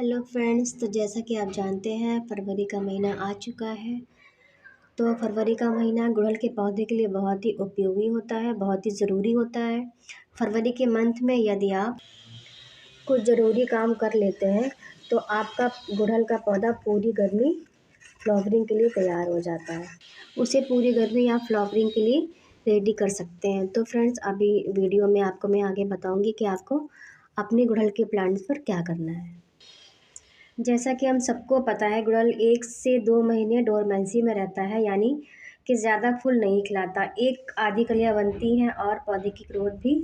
Hello friends, तो जैसा कि आप जानते हैं फरवरी का महीना आ चुका है। तो फरवरी का महीना गुड़हल के पौधे के लिए बहुत ही उपयोगी होता है, बहुत ही ज़रूरी होता है। फरवरी के मंथ में यदि आप कुछ ज़रूरी काम कर लेते हैं तो आपका गुड़हल का पौधा पूरी गर्मी फ्लावरिंग के लिए तैयार हो जाता है। उसे पूरी गर्मी आप फ्लावरिंग के लिए रेडी कर सकते हैं। तो फ्रेंड्स, अभी वीडियो में आपको मैं आगे बताऊँगी कि आपको अपने गुड़हल के प्लांट्स पर क्या करना है। जैसा कि हम सबको पता है, गुड़हल 1 से 2 महीने डोरमेंसी में रहता है, यानी कि ज़्यादा फूल नहीं खिलाता। एक आधी कलियाँ बनती हैं और पौधे की ग्रोथ भी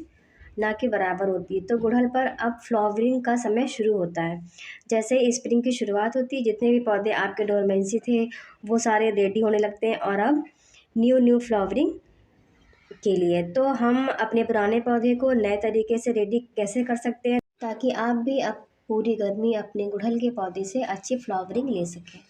ना के बराबर होती है। तो गुड़हल पर अब फ्लावरिंग का समय शुरू होता है। जैसे ही स्प्रिंग की शुरुआत होती है, जितने भी पौधे आपके डोरमेंसी थे वो सारे रेडी होने लगते हैं और अब न्यू फ्लावरिंग के लिए। तो हम अपने पुराने पौधे को नए तरीके से रेडी कैसे कर सकते हैं ताकि आप भी अब पूरी गर्मी अपने गुड़हल के पौधे से अच्छी फ्लावरिंग ले सकें।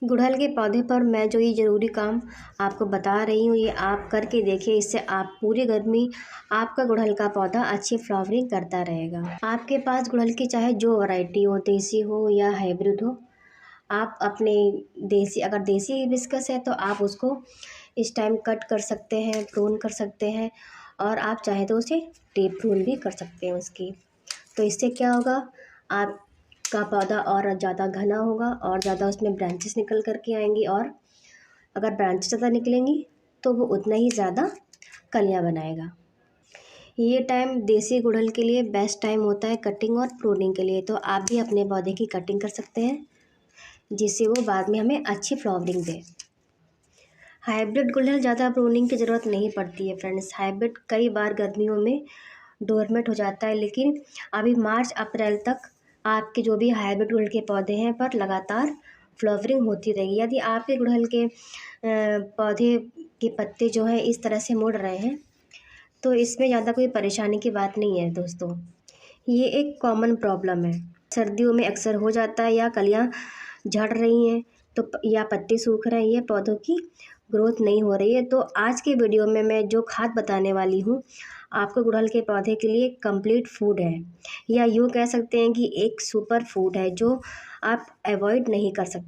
गुड़हल के पौधे पर मैं जो ये ज़रूरी काम आपको बता रही हूँ, ये आप करके देखिए। इससे आप पूरी गर्मी आपका गुड़हल का पौधा अच्छी फ्लावरिंग करता रहेगा। आपके पास गुड़हल की चाहे जो वैरायटी हो, देसी हो या हाइब्रिड हो, आप अपने अगर देसी हिबिस्कस है तो आप उसको इस टाइम कट कर सकते हैं, प्रून कर सकते हैं, और आप चाहे तो उसे टेप प्रून भी कर सकते हैं उसकी। तो इससे क्या होगा, आपका पौधा और ज़्यादा घना होगा और ज़्यादा उसमें ब्रांचेस निकल कर के आएंगी, और अगर ब्रांचेस ज़्यादा निकलेंगी तो वो उतना ही ज़्यादा कलियाँ बनाएगा। ये टाइम देसी गुड़हल के लिए बेस्ट टाइम होता है कटिंग और प्रूनिंग के लिए। तो आप भी अपने पौधे की कटिंग कर सकते हैं जिससे वो बाद में हमें अच्छी फ्लावरिंग दे। हाइब्रिड गुड़हल ज़्यादा प्रूनिंग की ज़रूरत नहीं पड़ती है फ्रेंड्स। हाइब्रिड कई बार गर्मियों में डोरमेट हो जाता है, लेकिन अभी मार्च अप्रैल तक आपके जो भी हाइब्रिड गुड़हल के पौधे हैं पर लगातार फ्लावरिंग होती रहेगी। यदि आपके गुड़हल के पौधे के पत्ते जो हैं इस तरह से मुड़ रहे हैं तो इसमें ज़्यादा कोई परेशानी की बात नहीं है दोस्तों। ये एक कॉमन प्रॉब्लम है, सर्दियों में अक्सर हो जाता है, या कलियाँ झड़ रही हैं तो या पत्ते सूख रहे हैं, ये पौधों की ग्रोथ नहीं हो रही है। तो आज के वीडियो में मैं जो खाद बताने वाली हूँ आपको गुड़हल के पौधे के लिए कंप्लीट फूड है, या यूँ कह सकते हैं कि एक सुपर फूड है जो आप अवॉइड नहीं कर सकते,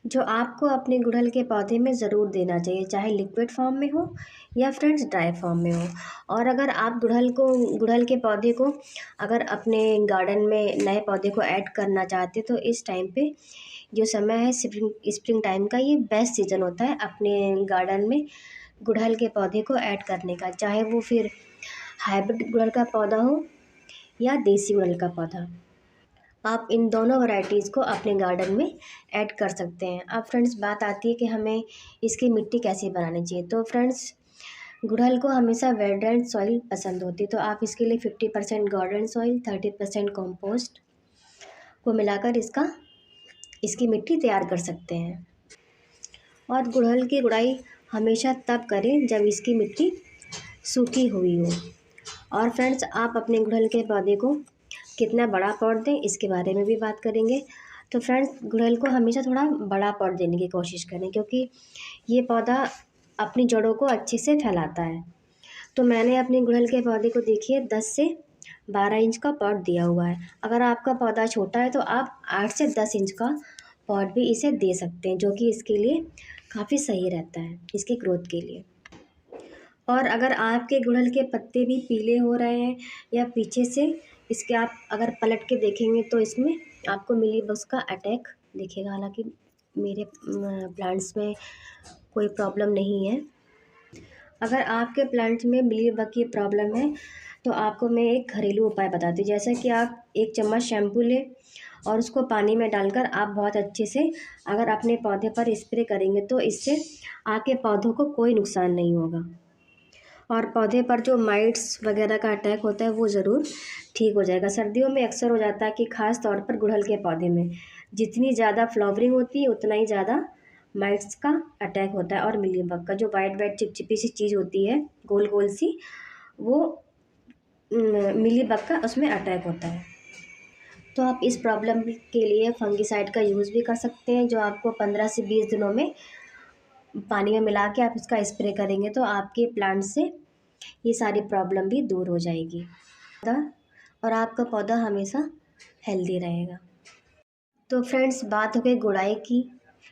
जो आपको अपने गुड़हल के पौधे में ज़रूर देना चाहिए, चाहे लिक्विड फॉर्म में हो या फ्रेंड्स ड्राई फॉर्म में हो। और अगर आप गुड़हल के पौधे को अगर अपने गार्डन में नए पौधे को ऐड करना चाहते तो इस टाइम पे जो समय है स्प्रिंग टाइम का, ये बेस्ट सीज़न होता है अपने गार्डन में गुड़हल के पौधे को ऐड करने का, चाहे वो फिर हाइब्रिड गुड़हल का पौधा हो या देसी गुड़हल का पौधा। आप इन दोनों वैरायटीज़ को अपने गार्डन में ऐड कर सकते हैं। अब फ्रेंड्स, बात आती है कि हमें इसकी मिट्टी कैसे बनानी चाहिए। तो फ्रेंड्स, गुड़हल को हमेशा वेट एंड सॉइल पसंद होती है, तो आप इसके लिए 50% गार्डन सॉइल, 30% कंपोस्ट को मिलाकर इसकी मिट्टी तैयार कर सकते हैं। और गुड़हल की गुड़ाई हमेशा तब करें जब इसकी मिट्टी सूखी हुई हो। और फ्रेंड्स, आप अपने गुड़हल के पौधे को कितना बड़ा पॉट दें इसके बारे में भी बात करेंगे। तो फ्रेंड्स, गुड़हल को हमेशा थोड़ा बड़ा पॉट देने की कोशिश करें, क्योंकि ये पौधा अपनी जड़ों को अच्छे से फैलाता है। तो मैंने अपने गुड़हल के पौधे को देखिए 10 से 12 इंच का पॉट दिया हुआ है। अगर आपका पौधा छोटा है तो आप 8 से 10 इंच का पॉट भी इसे दे सकते हैं, जो कि इसके लिए काफ़ी सही रहता है इसकी ग्रोथ के लिए। और अगर आपके गुड़हल के पत्ते भी पीले हो रहे हैं या पीछे से इसके आप अगर पलट के देखेंगे तो इसमें आपको मिलीबग्स का अटैक दिखेगा। हालांकि मेरे प्लांट्स में कोई प्रॉब्लम नहीं है। अगर आपके प्लांट्स में मिलीबग की प्रॉब्लम है तो आपको मैं एक घरेलू उपाय बताती हूँ। जैसे कि आप 1 चम्मच शैम्पू लें और उसको पानी में डालकर आप बहुत अच्छे से अगर अपने पौधे पर स्प्रे करेंगे तो इससे आपके पौधों को कोई नुकसान नहीं होगा, और पौधे पर जो माइट्स वगैरह का अटैक होता है वो ज़रूर ठीक हो जाएगा। सर्दियों में अक्सर हो जाता है कि ख़ास तौर पर गुड़हल के पौधे में जितनी ज़्यादा फ्लावरिंग होती है उतना ही ज़्यादा माइट्स का अटैक होता है, और मिलीबग का जो वाइट चिपचिपी सी चीज़ होती है गोल गोल सी, वो मिलीबग का उसमें अटैक होता है। तो आप इस प्रॉब्लम के लिए फंगिसाइड का यूज़ भी कर सकते हैं, जो आपको 15 से 20 दिनों में पानी में मिला के आप इसका स्प्रे करेंगे तो आपके प्लांट से ये सारी प्रॉब्लम भी दूर हो जाएगी और आपका पौधा हमेशा हेल्दी रहेगा। तो फ्रेंड्स बात हो गई गुड़ाई की,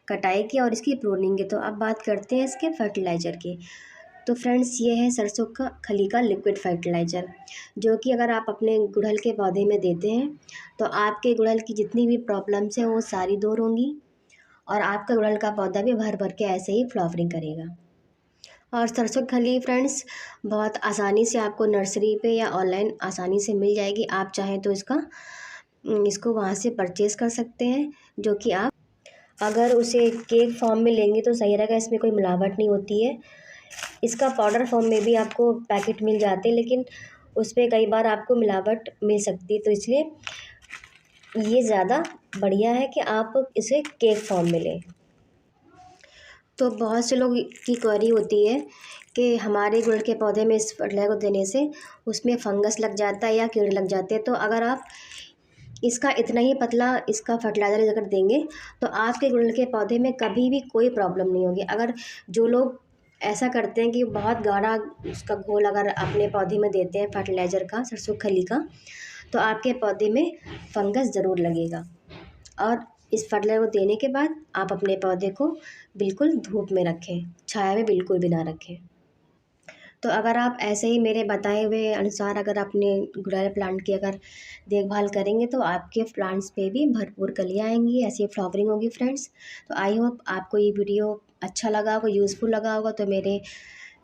कटाई की और इसकी प्रूनिंग की। तो अब बात करते हैं इसके फर्टिलाइज़र की। तो फ्रेंड्स ये है सरसों का खली का लिक्विड फर्टिलाइज़र, जो कि अगर आप अपने गुड़हल के पौधे में देते हैं तो आपके गुड़हल की जितनी भी प्रॉब्लम्स हैं वो सारी दूर होंगी और आपका गुड़हल का पौधा भी भर भर के ऐसे ही फ्लावरिंग करेगा। और सरसों की खली फ्रेंड्स बहुत आसानी से आपको नर्सरी पे या ऑनलाइन आसानी से मिल जाएगी। आप चाहें तो इसको वहाँ से परचेज़ कर सकते हैं, जो कि आप अगर उसे केक फॉर्म में लेंगे तो सही रहेगा, इसमें कोई मिलावट नहीं होती है। इसका पाउडर फॉर्म में भी आपको पैकेट मिल जाते हैं, लेकिन उसमें कई बार आपको मिलावट मिल सकती है, तो इसलिए ये ज़्यादा बढ़िया है कि आप इसे केक फॉर्म में लें। तो बहुत से लोग की क्वेरी होती है कि हमारे गुड़हल के पौधे में इस फर्टिलाइज़र को देने से उसमें फंगस लग जाता है या कीड़े लग जाते हैं। तो अगर आप इसका इतना ही पतला इसका फर्टिलाइज़र अगर देंगे तो आपके गुड़हल के पौधे में कभी भी कोई प्रॉब्लम नहीं होगी। अगर जो लोग ऐसा करते हैं कि बहुत गाढ़ा उसका घोल अगर अपने पौधे में देते हैं फर्टिलाइज़र का, सरसों खली का, तो आपके पौधे में फंगस ज़रूर लगेगा। और इस फर्टिलाइज़र को देने के बाद आप अपने पौधे को बिल्कुल धूप में रखें, छाया में बिल्कुल भी ना रखें। तो अगर आप ऐसे ही मेरे बताए हुए अनुसार अगर अपने गुड़हल प्लांट की अगर देखभाल करेंगे तो आपके प्लांट्स पे भी भरपूर कलियाँ आएंगी, ऐसी फ्लावरिंग होगी फ्रेंड्स। तो आई होप आपको ये वीडियो अच्छा लगा होगा, यूज़फुल लगा होगा। तो मेरे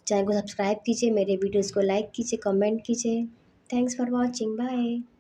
चैनल को सब्सक्राइब कीजिए, मेरे वीडियोज़ को लाइक कीजिए, कमेंट कीजिए। Thanks for watching, bye.